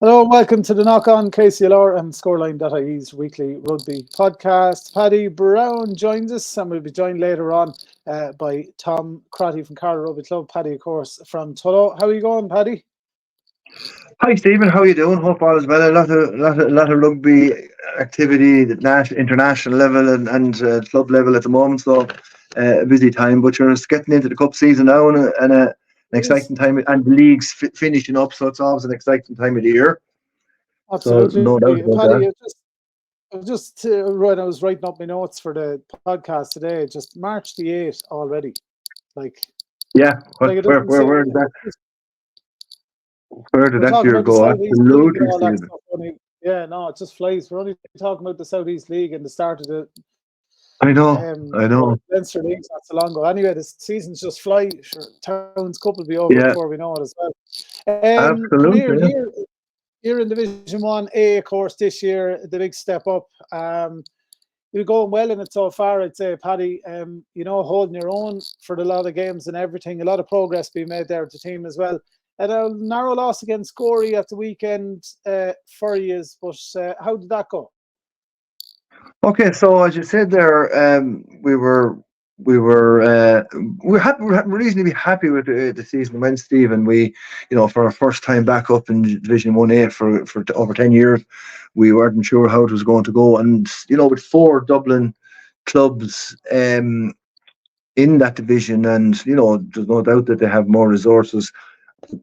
Hello and welcome to the Knock On KCLR and Scoreline.ie's weekly rugby podcast. Paddy Browne joins us and we'll be joined later on by Tom Crotty from Carlow Rugby Club. Paddy, of course, from Tullow. How are you going, Paddy? Hi Stephen, how are you doing? Hope all is well. A lot of rugby activity at international level and club level at the moment. So a busy time, but you're just getting into the cup season now and an Yes, exciting time, and the league's finishing up. So it's always an exciting time of the year. So absolutely. no doubt about Paddy, that. I was writing up my notes for the podcast today, just March the 8th already. Like, Yeah, like it where doesn't where say, where did that where did we're that talking year about the go? Southeast League and Absolutely, all that Stephen. stuff. Yeah, no, it just flies. We're only talking about the Southeast League and the start of the I know, I know. Leinster League not so long ago. Anyway, the seasons just fly. Sure, Town's Cup will be over Yeah, before we know it as well. Come here, absolutely. you're in Division 1A, of course, this year, the big step up. You're going well in it so far, I'd say, Paddy. Holding your own for a lot of games and everything. A lot of progress being made there with the team as well. And a narrow loss against Gorey at the weekend for you, but how did that go? Okay, so as you said there, we were we're reasonably happy with the season went, Steve, and we, for our first time back up in Division 1A for over 10 years, we weren't sure how it was going to go, and with four Dublin clubs in that division, and there's no doubt that they have more resources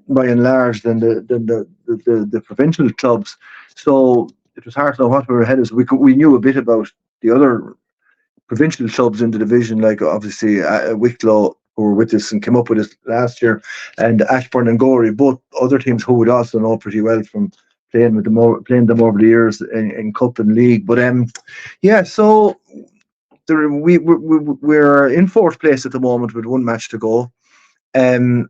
by and large than the provincial clubs. So it was hard to know what we were ahead of. So we knew a bit about the other provincial clubs in the division, like obviously Wicklow, who were with us and came up with us last year, and Ashbourne and Gorey, both other teams who would also know pretty well from playing them over the years in cup and league. But yeah, so we're in fourth place at the moment with one match to go. And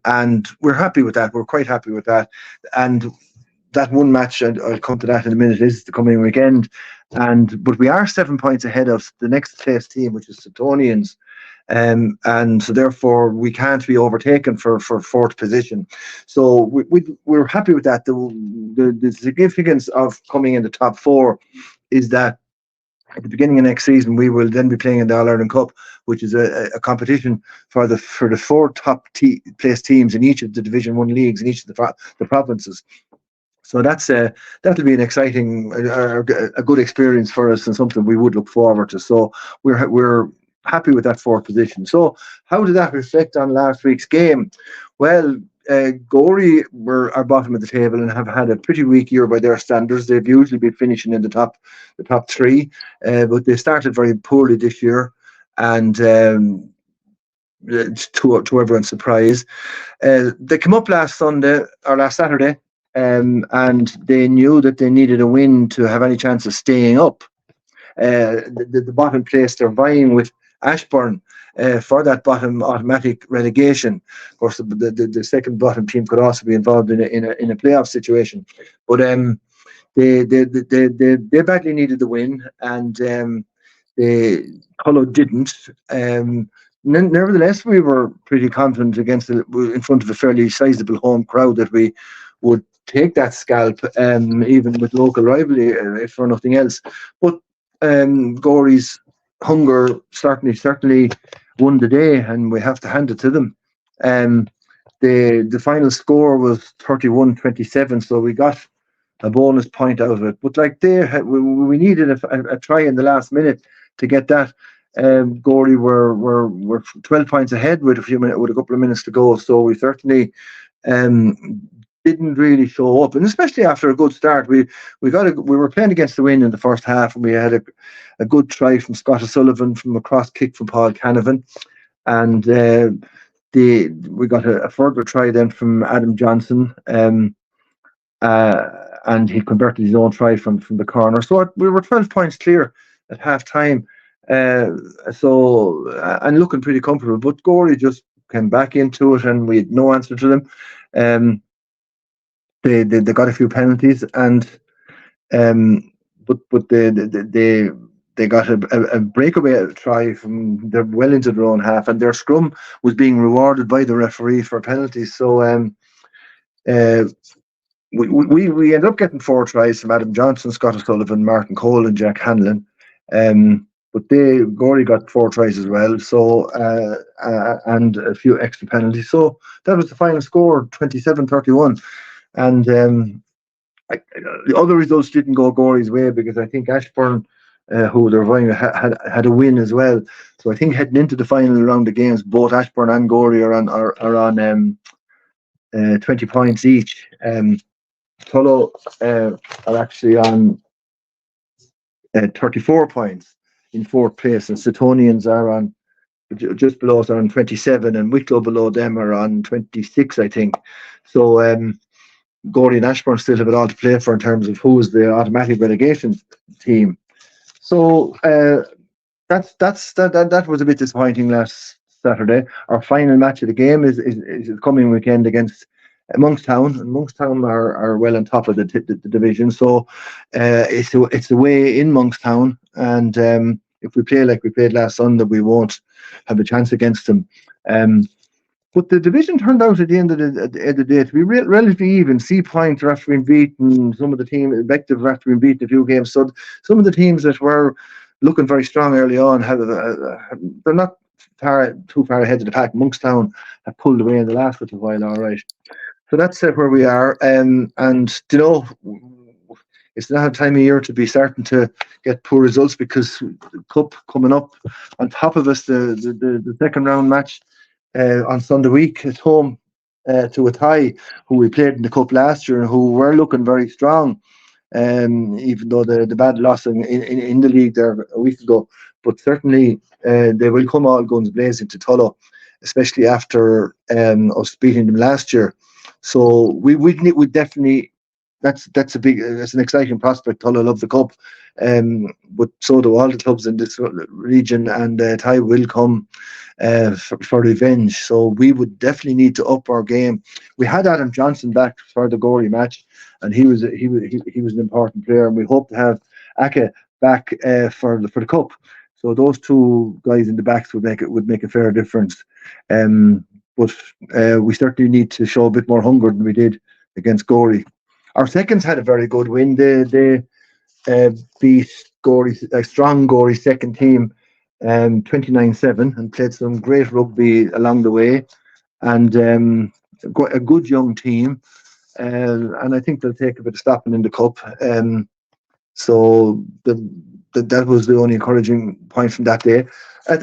we're happy with that. We're quite happy with that. And that one match, and I'll come to that in a minute, is the coming weekend. But we are 7 points ahead of the next place team, which is Suttonians. And so therefore we can't be overtaken for fourth position. So we're happy with that. The significance of coming in the top four is that at the beginning of next season, we will then be playing in the All Ireland Cup, which is a competition for the four top place teams in each of the Division 1 leagues in each of the provinces. So that'll be an exciting, a good experience for us, and something we would look forward to. So we're happy with that fourth position. So how did that reflect on last week's game? Well, Gorey were our bottom of the table and have had a pretty weak year by their standards. They've usually been finishing in the top three, but they started very poorly this year, and to everyone's surprise, they came up last Saturday, and they knew that they needed a win to have any chance of staying up. The bottom place, they're vying with Ashbourne for that bottom automatic relegation. Of course, the second bottom team could also be involved in a playoff situation, but they badly needed the win, and Tullow didn't. Nevertheless, we were pretty confident in front of a fairly sizable home crowd that we would take that scalp, even with local rivalry, if for nothing else. But Gorey's hunger certainly won the day, and we have to hand it to them. The final score was 31-27, so we got a bonus point out of it. But like we needed a try in the last minute to get that. Gorey were 12 points ahead with a couple of minutes to go, so we certainly didn't really show up, and especially after a good start, we were playing against the wind in the first half, and we had a good try from Scott O'Sullivan from a cross kick from Paul Canavan, and we got a further try then from Adam Johnson, and he converted his own try from the corner. So we were 12 points clear at half time, and looking pretty comfortable. But Gorey just came back into it, and we had no answer to them. They got a few penalties, and but they got a breakaway try from their well into their own half, and their scrum was being rewarded by the referee for penalties. So we ended up getting 4 tries from Adam Johnson, Scott O'Sullivan, Martin Cole, and Jack Hanlon. But Gorey got 4 tries as well. So and a few extra penalties. So that was the final score, 27-31. And the other results didn't go Gorey's way because I think Ashbourne, who they're vying, had a win as well. So I think heading into the final round of games, both Ashbourne and Gorey are on 20 points each. Tullow are actually on 34 points in 4th place, and Setonians are on just below us, are on 27, and Wicklow below them are on 26, I think. So Gorey and Ashbourne still have it all to play for in terms of who is the automatic relegation team. So that was a bit disappointing last Saturday. Our final match of the game is the coming weekend against Monkstown, and Monkstown are well on top of the division. So it's away in Monkstown, and if we play like we played last Sunday, we won't have a chance against them. But the division turned out at the end of the day to be relatively even. Sea Point are after being beaten. Some of the teams, Vective, after being beaten a few games. So some of the teams that were looking very strong early on, they're not too far ahead of the pack. Monkstown have pulled away in the last little while, all right. So that's where we are. And, you know, it's not a time of year to be starting to get poor results because the Cup coming up on top of us, the second round match on Sunday week at home to a tie, who we played in the Cup last year and who were looking very strong, even though the bad loss in the league there a week ago. But certainly they will come all guns blazing to Tullow, especially after us beating them last year. So we definitely, that's an exciting prospect. Tullow love the Cup, but so do all the clubs in this region, and Ty will come for revenge. So we would definitely need to up our game. We had Adam Johnson back for the Gorey match, and he was an important player, and we hope to have Ake back for the Cup. So those 2 guys in the backs would make a fair difference. But we certainly need to show a bit more hunger than we did against Gorey. Our seconds had a very good win. They beat Gorey, a strong Gorey second team, 29-7, and played some great rugby along the way, and a good young team. And I think they'll take a bit of stopping in the Cup. So that was the only encouraging point from that day.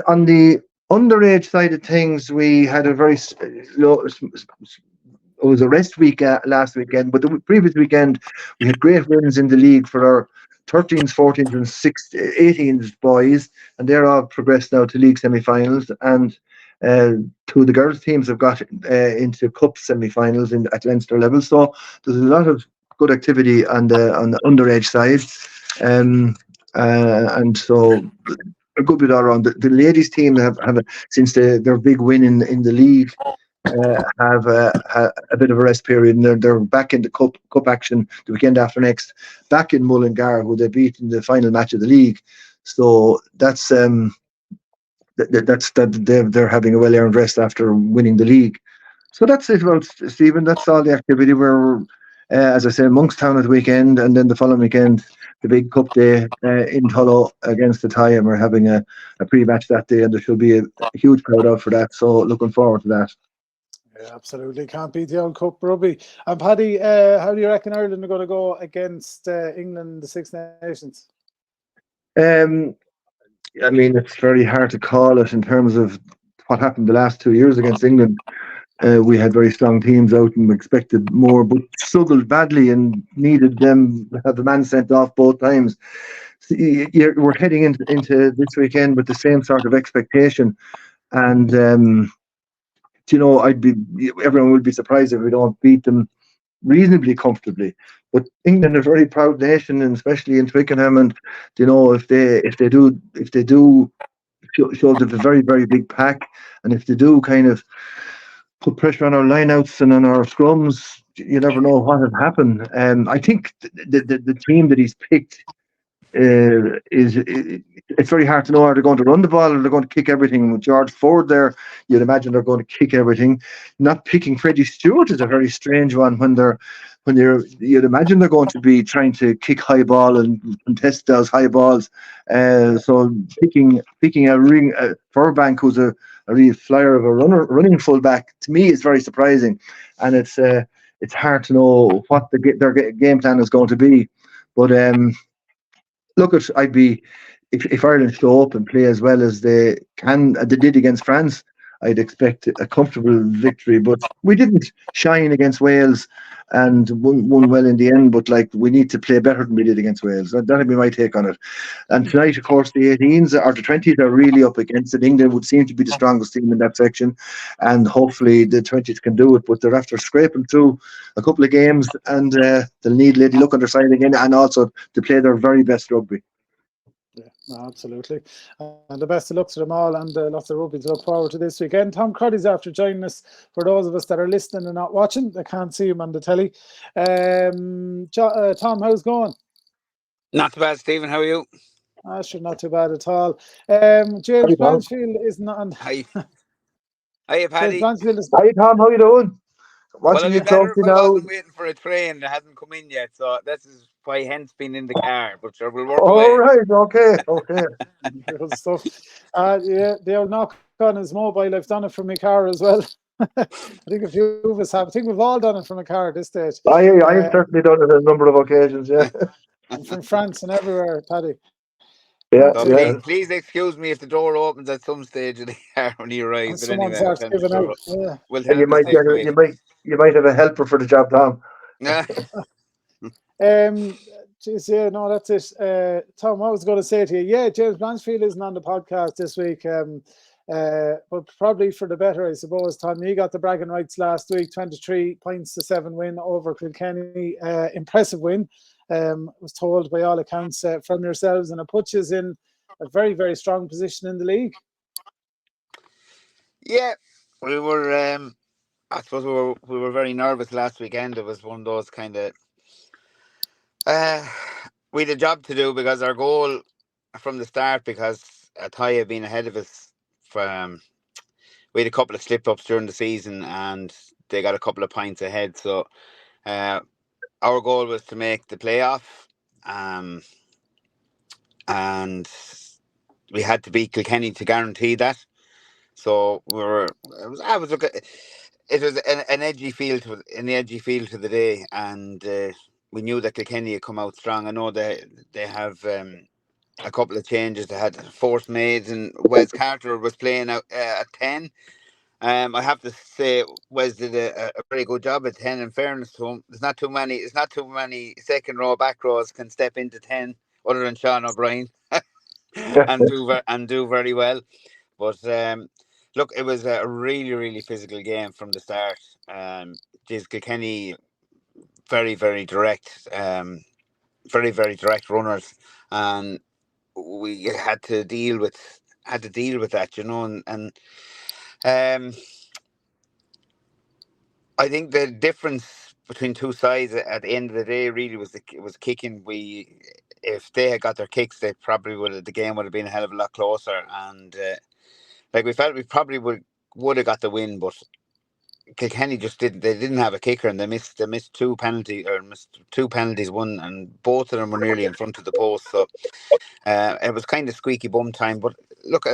On the underage side of things, we had a very it was a rest week last weekend, but the previous weekend we had great wins in the league for our 13s, 14s, and 18s boys, and they're all progressed now to league semi-finals. And 2 of the girls' teams have got into cup semi-finals at Leinster level. So there's a lot of good activity on the underage side, and so a good bit all around. The ladies' team have since their big win in the league. Have a bit of a rest period, and they're back in the cup action the weekend after next, back in Mullingar, who they beat in the final match of the league. So that's they're having a well-earned rest after winning the league. So that's it about Stephen. That's all the activity. We're as I said, Monkstown at the weekend, and then the following weekend the big cup day in Tullow against the Tie, and we're having a pre-match that day, and there should be a huge crowd out for that. So looking forward to that. Yeah, absolutely. Can't beat the old Cup rugby. And Paddy, how do you reckon Ireland are going to go against England, the Six Nations? I mean, it's very hard to call it in terms of what happened the last 2 years against England. We had very strong teams out and expected more, but struggled badly and needed them to have the man sent off both times. So we're heading into this weekend with the same sort of expectation, and you know, everyone will be surprised if we don't beat them reasonably comfortably. But England are a very proud nation, and especially in Twickenham, and you know, if they do show a very, very big pack, and if they do kind of put pressure on our lineouts and on our scrums, you never know what would happen. I think the team that he's picked it's very hard to know, are they going to run the ball or they're going to kick everything. With George Ford there, you'd imagine they're going to kick everything. Not picking Freddie Stewart is a very strange one when when you'd imagine they're going to be trying to kick high ball and contest those high balls. So picking a Furbank, who's a real flyer of a running fullback, to me is very surprising, and it's hard to know what their game plan is going to be. But look, I'd be if Ireland show up and play as well as they did against France, I'd expect a comfortable victory. But we didn't shine against Wales and won well in the end. But like, we need to play better than we did against Wales. That'd be my take on it. And tonight, of course, the 18s or the 20s are really up against it. England would seem to be the strongest team in that section, and hopefully the 20s can do it. But they're after scraping through a couple of games, and they'll need Lady Luck on their side again, and also to play their very best rugby. Yeah, no, absolutely. And the best of luck to them all, and lots of rugby to look forward to this weekend. Tom Cruddy's after joining us. For those of us that are listening and not watching, they can't see him on the telly. Tom, how's it going? Not too bad, Stephen. How are you? Sure, not too bad at all. James Blanchfield is not on. Hi. Hiya, Paddy. Hi, Tom. How you doing? Well, I'd be better if I wasn't waiting for a train that hasn't come in yet. So this is why hence been in the car. But sure, we'll work away. All right. Okay. Good stuff. Yeah, they'll knock on his mobile. I've done it from my car as well. I think a few of us have. I think we've all done it from a car at this stage. I've certainly done it a number of occasions, yeah. And from France and everywhere, Paddy. Yeah, so please excuse me if the door opens at some stage of the car when you arrive. But anyway, we'll you might have a helper for the job, Tom. Geez, yeah, no, that's it. Tom, I was going to say to you, yeah, James Blanchfield isn't on the podcast this week, but probably for the better, I suppose. Tom, you got the bragging rights last week, 23 points to 7 win over Kilkenny. Impressive win, was told by all accounts from yourselves, and it puts you in a very, very strong position in the league. Yeah, we were. I suppose we were very nervous last weekend. It was one of those kind of. We had a job to do because our goal from the start, because Athy had been ahead of us, we had a couple of slip-ups during the season and they got a couple of points ahead. So our goal was to make the playoff, and we had to beat Kilkenny to guarantee that. So it was an edgy feel to the day, and we knew that Kilkenny had come out strong. I know they have a couple of changes. They had forced made, and Wes Carter was playing out at 10. I have to say Wes did a very good job at 10. In fairness to him, there's not too many second row back rows can step into 10 other than Sean O'Brien and do very well. But look, it was a really, really physical game from the start. Kilkenny, very, very direct, very, very direct runners, and we had to deal with that, you know. And I think the difference between two sides at the end of the day really was kicking. If they had got their kicks, the game would have been a hell of a lot closer, and we felt we probably would have got the win, but Kilkenny just didn't have a kicker, and they missed two penalties, one, and both of them were nearly in front of the post. So it was kind of squeaky bum time. But look,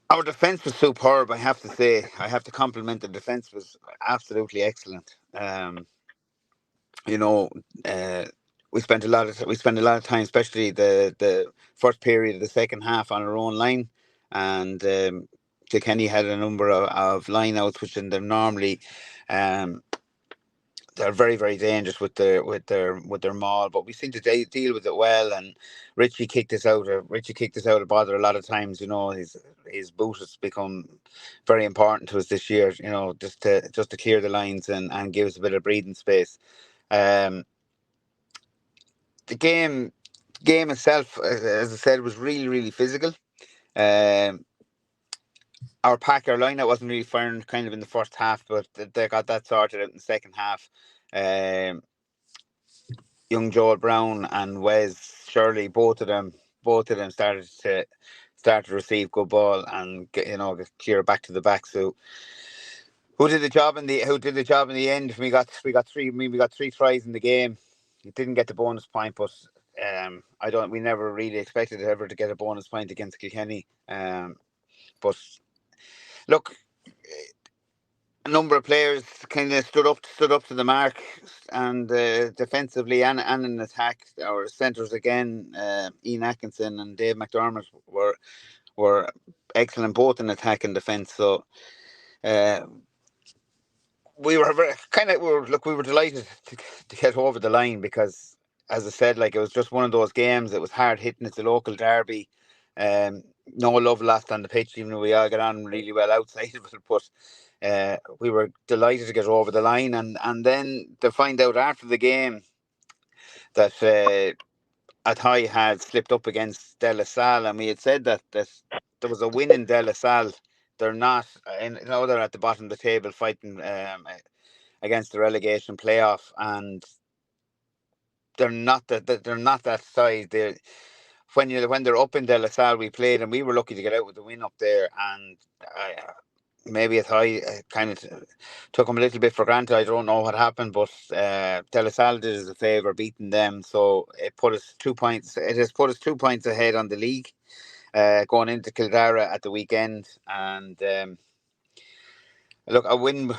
our defence was superb. I have to say, I have to compliment the defence. Was absolutely excellent. We spent a lot of time, especially the first period of the second half, on our own line, and Kilkenny had a number of line outs, which they're normally they're very, very dangerous with their maul, but we seem to deal with it well. And Richie kicked us out of bother a lot of times. You know, his boot has become very important to us this year. You know, just to clear the lines and give us a bit of breathing space. The game itself, as I said, was really, really physical. Our line-out wasn't really firing kind of in the first half, but they got that sorted out in the second half. Young Joel Browne and Wes Shirley, both of them started to receive good ball and get clear back to the back. So Who did the job in the end? We got 3 tries in the game. We didn't get the bonus point, but we never really expected ever to get a bonus point against Kilkenny. But look, a number of players kind of stood up to the mark, and defensively and in attack, our centres again, Ian Atkinson and Dave McDermott were excellent both in attack and defence. So we were we were delighted to get over the line, because, as I said, like, it was just one of those games. It was hard hitting. It's a local derby. No love lost on the pitch, even though we all got on really well outside of it. But we were delighted to get over the line, and then to find out after the game that Athy had slipped up against De La Salle, and we had said that there was a win in De La Salle. They're not, they're at the bottom of the table fighting against the relegation playoff, and they're not that side. When they're up in De La Salle, we played, and we were lucky to get out with the win up there, and maybe I kind of took them a little bit for granted. I don't know what happened, but De La Salle did us a favour beating them, so it put us 2 points. It has put us 2 points ahead on the league, going into Cill Dara at the weekend. And look, a win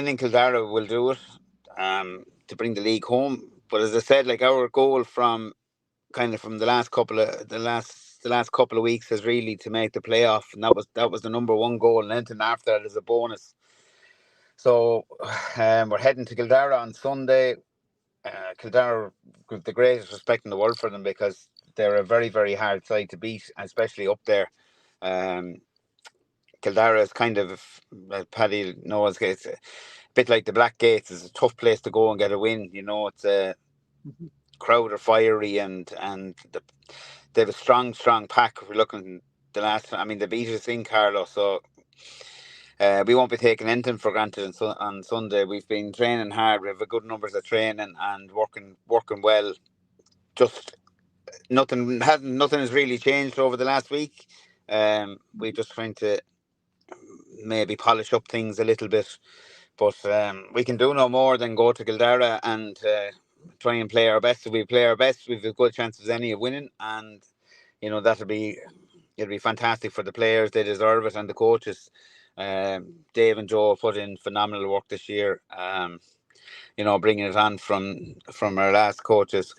in Cill Dara will do it, to bring the league home. But as I said, like, our goal from the last couple of weeks is really to make the playoff, and that was the number one goal, and anything after that is a bonus. So we're heading to Kildare on Sunday. Kildare, with the greatest respect in the world for them, because they're a very, very hard side to beat, especially up there. Kildare is kind of, as Paddy knows, it's a bit like the Black Gates. It's a tough place to go and get a win. It's a crowd are fiery, and they have a strong pack. We're looking they beat us in Carlow, so we won't be taking anything for granted on Sunday. We've been training hard. We have a good numbers of training and working well. Just nothing has really changed over the last week. We're just trying to maybe polish up things a little bit, but we can do no more than go to Kildare and try and play our best. If we play our best, we've a good chance as any of winning, and it'll be fantastic for the players. They deserve it, and the coaches. Dave and Joe put in phenomenal work this year. Bringing it on from our last coaches,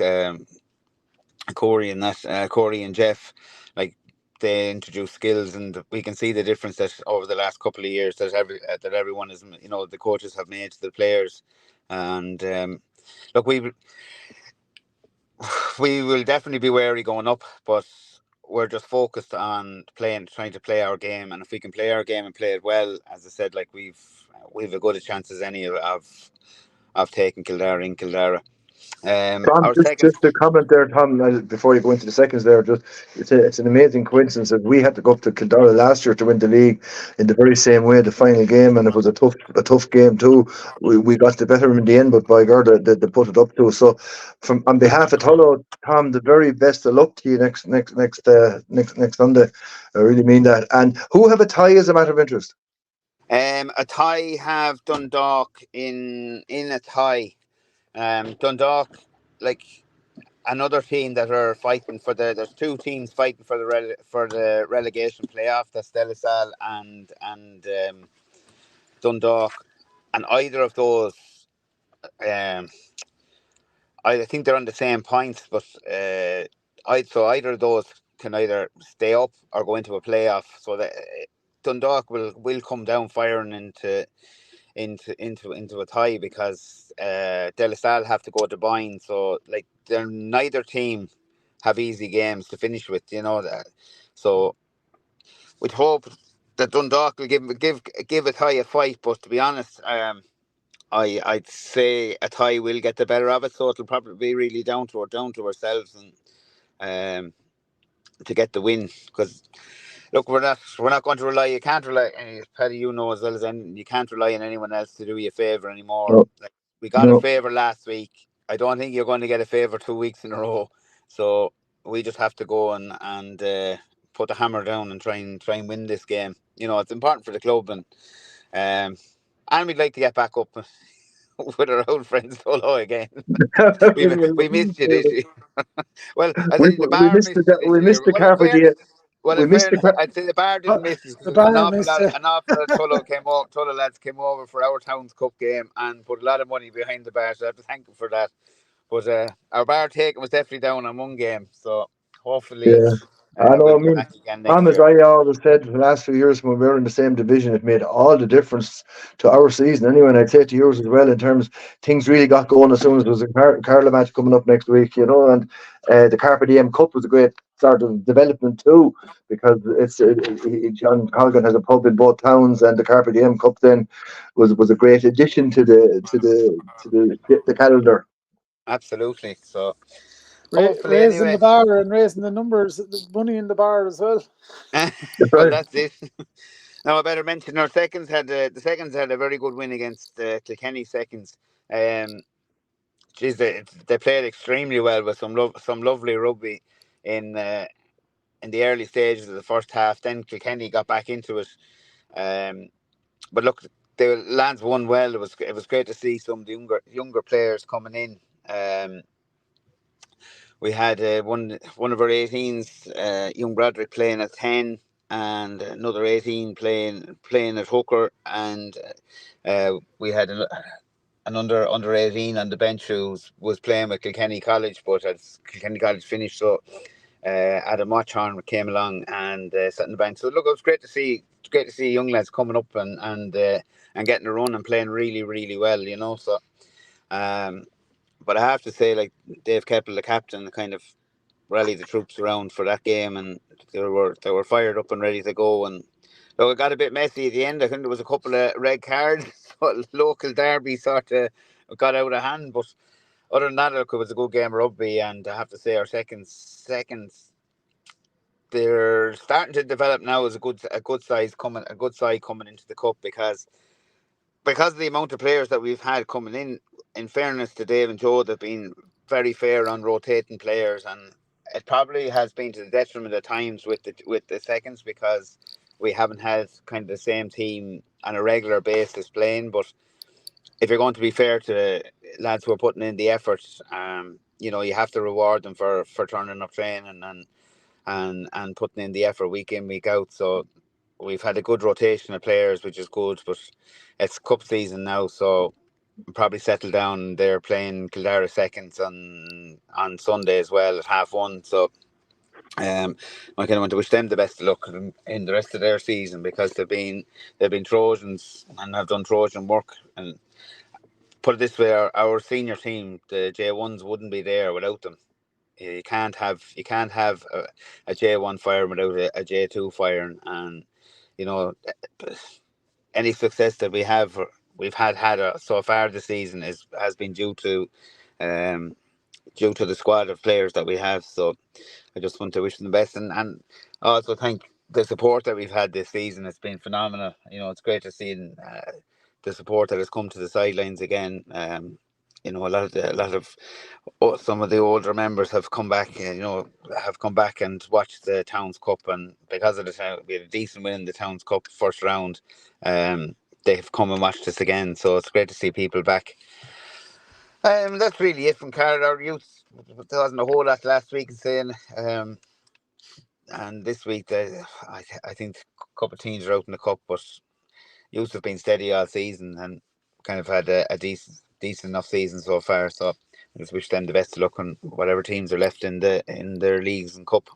Corey and Jeff. Like, they introduce skills, and we can see the difference that over the last couple of years that everyone is, the coaches have made to the players. And look, we will definitely be wary going up, but we're just focused on trying to play our game. And if we can play our game and play it well, as I said, like, we've a good a chance as any of taking Kildare in Kildare. Tom, just a comment there, Tom, before you go into the seconds there. It's an amazing coincidence that we had to go up to Kildare last year to win the league in the very same way, the final game, and it was a tough game too. We got the better in the end, but by God, they put it up to us. So, on behalf of Tullow, Tom, the very best of luck to you next Sunday. I really mean that. And who have a tie as a matter of interest? A tie have Dundalk in a tie. Dundalk, like, another team that are fighting there's two teams fighting for the relegation playoff. That's De La Salle and Dundalk, and either of those, I think they're on the same points, but so either of those can either stay up or go into a playoff. So that Dundalk will come down firing into a tie, because De La Salle have to go to Boyne, so, like, neither team have easy games to finish with, that. So we'd hope that Dundalk will give a tie a fight, but to be honest, I'd say a tie will get the better of it, so it'll probably be really down to ourselves and to get the win, because look, we're not going to rely. You can't rely, Paddy, as well as anyone, you can't rely on anyone else to do you a favour anymore. No. Like, we got a favour last week. I don't think you're going to get a favour 2 weeks in a row. So we just have to go and put the hammer down and try and win this game. It's important for the club, and And we'd like to get back up with our old friends Tullow again. We missed you this year. Well, I think the bar missed you this we year. missed the Well, in carpet fairness, diem. well, We in missed the fairness, I'd say the bar didn't miss us The because bar missed you. an awful lot of Tullow lads came over for our town's cup game and put a lot of money behind the bar. So I have to thank them for that. But our bar taking was definitely down on one game. So hopefully Yeah. I know. we'll I be mean, back again next Tom, as year. I always said for the last few years when we were in the same division, it made all the difference to our season. Anyway, and I'd say to yours as well. In terms, things really got going as soon as there was a Carlow match coming up next week. And the Carpe Diem Cup was a great sort of development too, because John Colgan has a pub in both towns, and the Carpe Diem Cup then was a great addition to the calendar. Absolutely. So hopefully, Raising the anyway. bar and raising the numbers, the money in the bar as well. That's Well, right. that's it. Now I better mention our seconds had the seconds had a very good win against Kilkenny seconds. They played extremely well with some lovely rugby in the early stages of the first half. Then Kilkenny got back into it. But look, the lads won well. It was great to see some of the younger players coming in. We had one of our 18s, young Broderick, playing at 10, and another 18 playing at hooker, and we had an under 18 on the bench who was playing with Kilkenny College, but as Kilkenny College finished, so Adam Watchorn came along and sat on the bench. So look, it was great to see. It's great to see young lads coming up and getting a run and playing really, really well. So. But I have to say, like, Dave Keppel, the captain, kind of rallied the troops around for that game, and they were fired up and ready to go. And though it got a bit messy at the end, I think there was a couple of red cards, so local derby sort of got out of hand. But other than that, look, it was a good game of rugby, and I have to say our seconds they're starting to develop now as a good side coming into the cup because of the amount of players that we've had coming in. In fairness to Dave and Joe, they've been very fair on rotating players, and it probably has been to the detriment at times with the seconds because we haven't had kind of the same team on a regular basis playing. But if you're going to be fair to lads who are putting in the effort, you have to reward them for turning up training and putting in the effort week in, week out. So we've had a good rotation of players, which is good, but it's cup season now, so we'll probably settle down. They're playing Kildare seconds on Sunday as well at 1:30. So I kind of want to wish them the best of luck in the rest of their season because they've been Trojans and have done Trojan work. And put it this way, our senior team, the J1s, wouldn't be there without them. You can't have a J1 firing without a J2 firing, and any success that we've had so far this season has been due to the squad of players that we have. So I just want to wish them the best, and also thank the support that we've had this season. It's been phenomenal. It's great to see the support that has come to the sidelines again. A lot of some of the older members have come back. Have come back and watched the Towns Cup, and because of we had a decent win in the Towns Cup first round. They've come and watched us again, so it's great to see people back. That's really it from Carlow. Our youth, there wasn't a whole lot last week saying. And this week, I think a couple of teams are out in the cup, but youth have been steady all season and kind of had a decent enough season so far. So I just wish them the best of luck on whatever teams are left in their leagues and cup.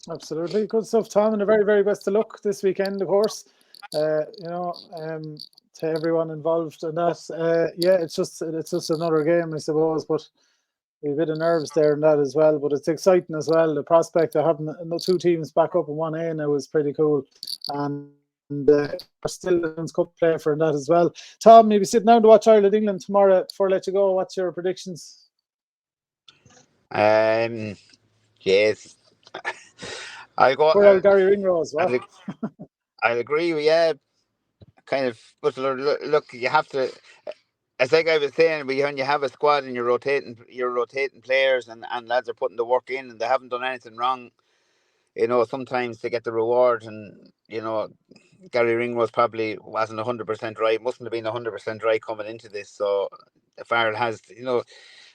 Absolutely, good stuff, Tom, and the very, very best of luck this weekend, of course. To everyone involved in that. It's just another game, I suppose, but a bit of nerves there and that as well. But it's exciting as well. The prospect of having two teams back up in 1A now is pretty cool, and we're still in cup play for that as well. Tom, maybe sitting down to watch Ireland England tomorrow. Before I let you go, what's your predictions? Yes. I'll go. Poor old Gary Ringrose, what? I'll agree with you. Kind of, but look, you have to. It's like I was saying, when you have a squad and you're rotating players and lads are putting the work in and they haven't done anything wrong, sometimes they get the reward, and Gary Ringrose probably wasn't 100% right, mustn't have been 100% right coming into this. So Farrell has,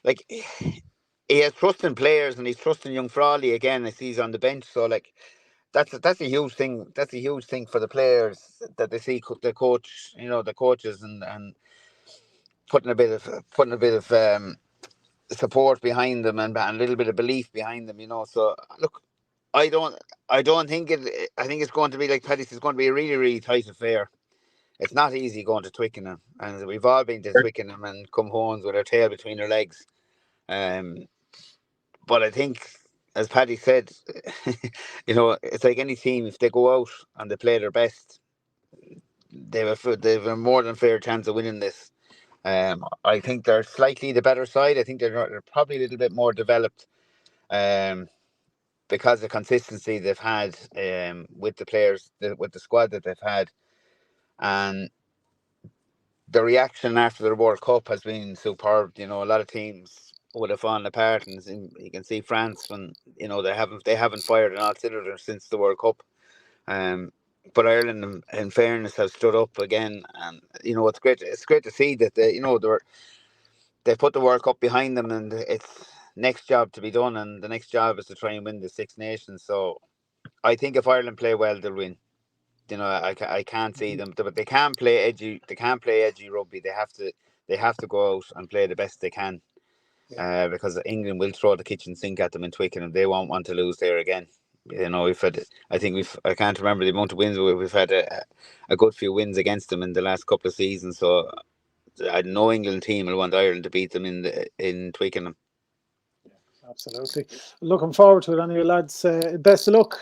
like, he has trust in players, and he's trusting young Frawley again as he's on the bench. So like, that's a huge thing. That's a huge thing for the players, that they see the coach, the coaches, and putting a bit of support behind them, and a little bit of belief behind them. So look, I don't think it. I think it's going to be, like Paddy says, it's going to be a really, really tight affair. It's not easy going to Twickenham, and we've all been to Twickenham and come home with our tail between our legs. But I think, as Paddy said, it's like any team. If they go out and they play their best, they've a more than fair chance of winning this. I think they're slightly the better side. I think they're probably a little bit more developed, because of the consistency they've had with the players, with the squad that they've had, and the reaction after the World Cup has been superb. A lot of teams would have fallen apart, and you can see France, when they haven't fired on all cylinders since the World Cup. But Ireland, in fairness, have stood up again, and it's great. It's great to see that they put the World Cup behind them, and it's next job to be done, and the next job is to try and win the Six Nations. So I think if Ireland play well, they'll win. I can't see them, but they can play edgy. They can play edgy rugby. They have to go out and play the best they can, because England will throw the kitchen sink at them in Twickenham. They won't want to lose there again. We've had. I can't remember the amount of wins. We've had a good few wins against them in the last couple of seasons. So no England team will want Ireland to beat them in Twickenham. Absolutely. Looking forward to it, anyway, lads. Best of luck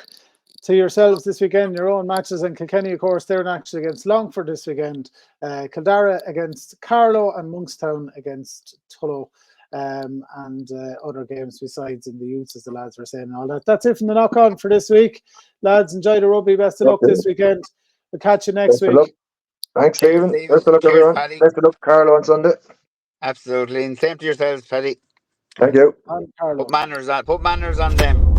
to yourselves this weekend, your own matches. And Kilkenny, of course, they're in action against Longford this weekend. Cill Dara against Carlow, and Monkstown against Tullow. And other games besides in the youths, as the lads were saying, and all that. That's it from the knock on for this week. Lads, enjoy the rugby. Best of luck this weekend. We'll catch you next week. Thanks, Stephen. Best of luck, everyone. Paddy. Best of luck, Carlow, on Sunday. Absolutely. And same to yourselves, Paddy. Thank you. And Carlow. Put manners on them.